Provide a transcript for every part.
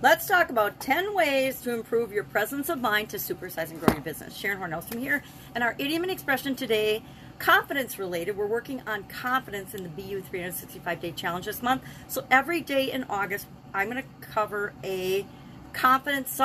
Let's talk about 10 ways to improve your presence of mind to supersize and grow your business. Sharon Horne-Ellstrom here, and our idiom and expression today, confidence related. We're working on confidence in the BU 365-day challenge this month. So every day in August, I'm going to cover a confidence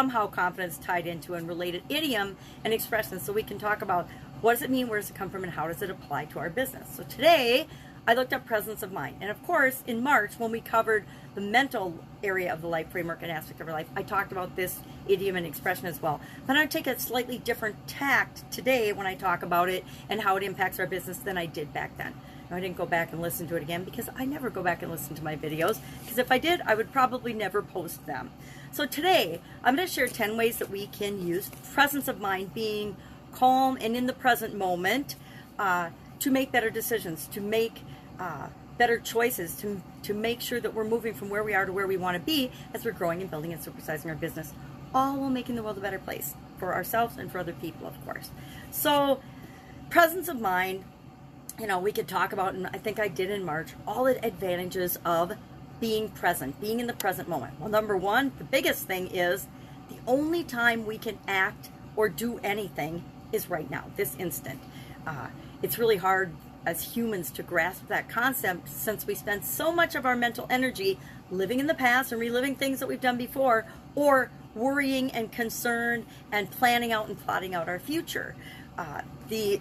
tied into and related idiom and expression, so we can talk about what does it mean, where does it come from, and how does it apply to our business. So today, I looked up presence of mind. And of course, in March, when we covered the mental area of the life framework and aspect of our life, I talked about this idiom and expression as well. But I'm going to take a slightly different tact today when I talk about it and how it impacts our business than I did back then. Now, I didn't go back and listen to it again because I never go back and listen to my videos, because if I did, I would probably never post them. So today, I'm going to share 10 ways that we can use presence of mind, being calm and in the present moment, to make better decisions, to make better choices, to make sure that we're moving from where we are to where we want to be as we're growing and building and supersizing our business, all while making the world a better place for ourselves and for other people, of course. So presence of mind, we could talk about, and I think I did in March, all the advantages of being present, being in the present moment. Well, number one, the biggest thing is the only time we can act or do anything is right now, this instant. It's really hard as humans to grasp that concept, since we spend so much of our mental energy living in the past and reliving things that we've done before, or worrying and concerned and planning out and plotting out our future. The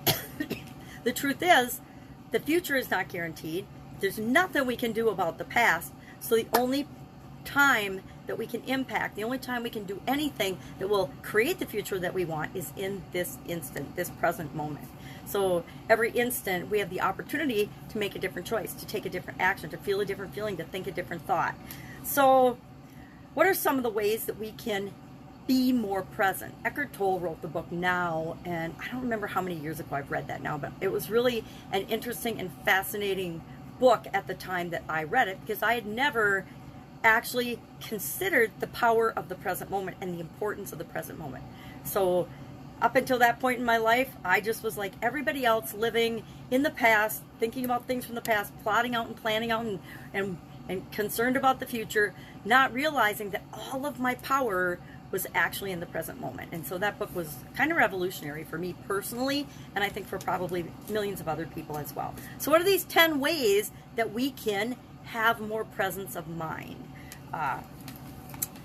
truth is, the future is not guaranteed. There's nothing we can do about the past. So the only time that we can impact, the only time we can do anything that will create the future that we want, is in this instant, this present moment. So every instant we have the opportunity to make a different choice, to take a different action, to feel a different feeling, to think a different thought. So what are some of the ways that we can be more present? Eckhart Tolle wrote the book Now, and I don't remember how many years ago I've read that now, but it was really an interesting and fascinating book at the time that I read it, because I had never actually considered the power of the present moment and the importance of the present moment. So up until that point in my life, I just was like everybody else, living in the past, thinking about things from the past, plotting out and planning out and concerned about the future, not realizing that all of my power was actually in the present moment. And so that book was kind of revolutionary for me personally, and I think for probably millions of other people as well. So what are these 10 ways that we can have more presence of mind?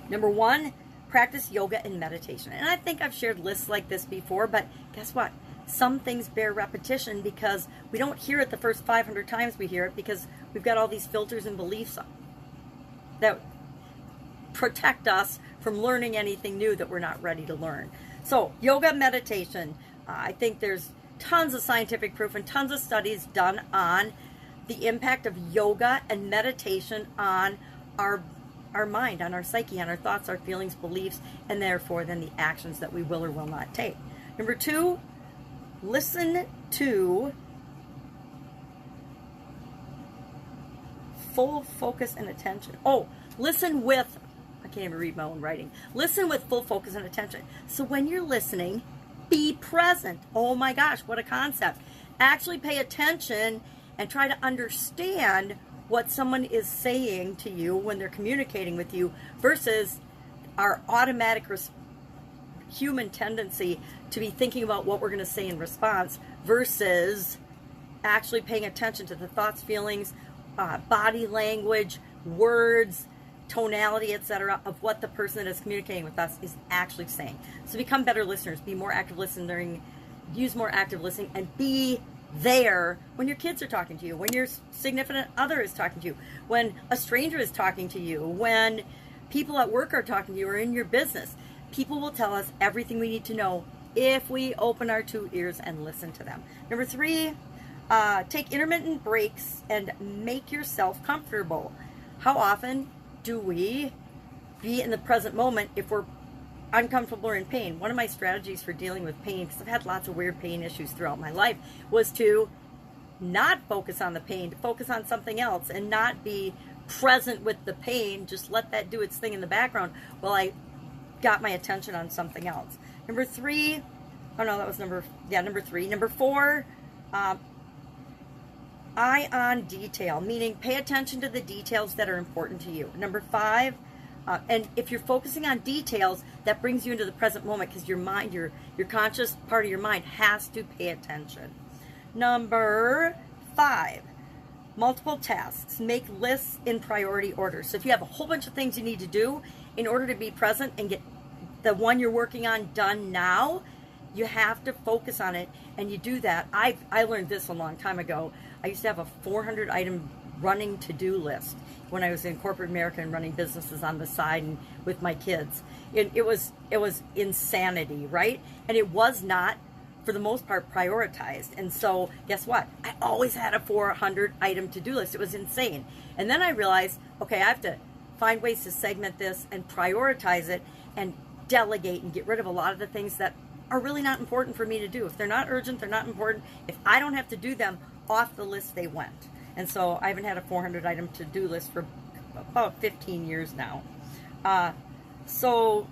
Number one, practice yoga and meditation. And I think I've shared lists like this before, but guess what? Some things bear repetition because we don't hear it the first 500 times we hear it, because we've got all these filters and beliefs that protect us from learning anything new that we're not ready to learn. So yoga, meditation, I think there's tons of scientific proof and tons of studies done on the impact of yoga and meditation on our mind, on our psyche, on our thoughts, our feelings, beliefs, and therefore then the actions that we will or will not take. Number two, listen to full focus and attention. Listen with, I can't even read my own writing. Listen with full focus and attention. So when you're listening, be present. Oh my gosh, what a concept. Actually pay attention and try to understand what someone is saying to you when they're communicating with you, versus our automatic human tendency to be thinking about what we're going to say in response, versus actually paying attention to the thoughts, feelings, body language, words, tonality, etc., of what the person that is communicating with us is actually saying. So become better listeners, be more active listening, use more active listening, and be there when your kids are talking to you, when your significant other is talking to you, when a stranger is talking to you, when people at work are talking to you, or in your business. People will tell us everything we need to know if we open our 2 ears and listen to them. Number 3, take intermittent breaks and make yourself comfortable. How often do we be in the present moment if we're uncomfortable or in pain? One of my strategies for dealing with pain, because I've had lots of weird pain issues throughout my life, was to not focus on the pain, to focus on something else and not be present with the pain. Just let that do its thing in the background while I got my attention on something else. Number 3, number 3. Number 4, eye on detail, meaning pay attention to the details that are important to you. Number 5, And if you're focusing on details, that brings you into the present moment because your mind, your conscious part of your mind has to pay attention. Number 5, multiple tasks. Make lists in priority order. So if you have a whole bunch of things you need to do in order to be present and get the one you're working on done now, you have to focus on it, and you do that. I learned this a long time ago. I used to have a 400 item running to-do list when I was in corporate America and running businesses on the side and with my kids. It was insanity, right? And it was not, for the most part, prioritized. And so guess what? I always had a 400 item to-do list. It was insane. And then I realized, okay, I have to find ways to segment this and prioritize it and delegate and get rid of a lot of the things that are really not important for me to do. If they're not urgent, they're not important. If I don't have to do them, off the list they went. And so I haven't had a 400 item to-do list for about 15 years now. So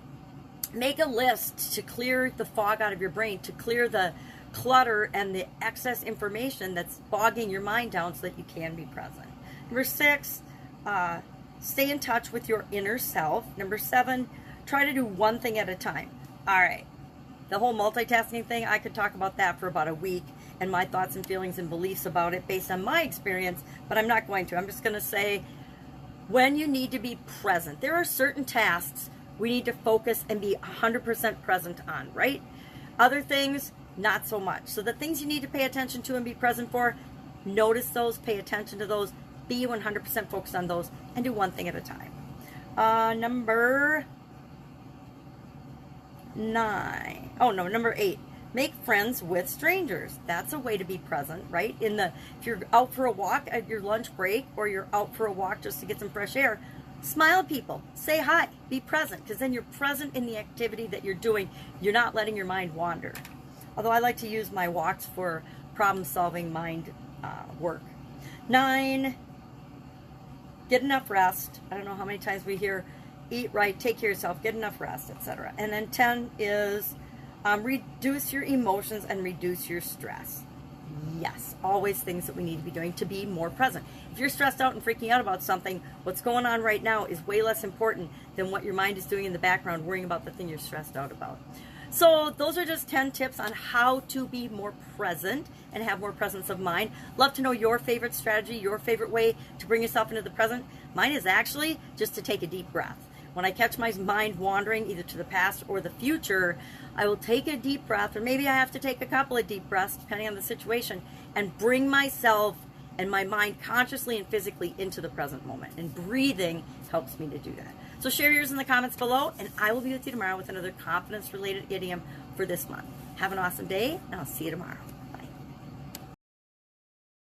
make a list to clear the fog out of your brain, to clear the clutter and the excess information that's bogging your mind down so that you can be present. Number 6, stay in touch with your inner self. Number 7, try to do one thing at a time. All right. The whole multitasking thing, I could talk about that for about a week and my thoughts and feelings and beliefs about it based on my experience, but I'm not going to. I'm just going to say, when you need to be present, there are certain tasks we need to focus and be 100% present on, right? Other things, not so much. So the things you need to pay attention to and be present for, notice those, pay attention to those, be 100% focused on those, and do one thing at a time. Number 8, make friends with strangers. That's a way to be present, right? If you're out for a walk at your lunch break, or you're out for a walk just to get some fresh air, smile at people, say hi, be present, because then you're present in the activity that you're doing. You're not letting your mind wander. Although I like to use my walks for problem-solving mind work. 9, get enough rest. I don't know how many times we hear, eat right, take care of yourself, get enough rest, etc. And then 10 is reduce your emotions and reduce your stress. Yes, always things that we need to be doing to be more present. If you're stressed out and freaking out about something, what's going on right now is way less important than what your mind is doing in the background, worrying about the thing you're stressed out about. So those are just 10 tips on how to be more present and have more presence of mind. Love to know your favorite strategy, your favorite way to bring yourself into the present. Mine is actually just to take a deep breath. When I catch my mind wandering either to the past or the future, I will take a deep breath, or maybe I have to take a couple of deep breaths, depending on the situation, and bring myself and my mind consciously and physically into the present moment. And breathing helps me to do that. So share yours in the comments below, and I will be with you tomorrow with another confidence-related idiom for this month. Have an awesome day, and I'll see you tomorrow.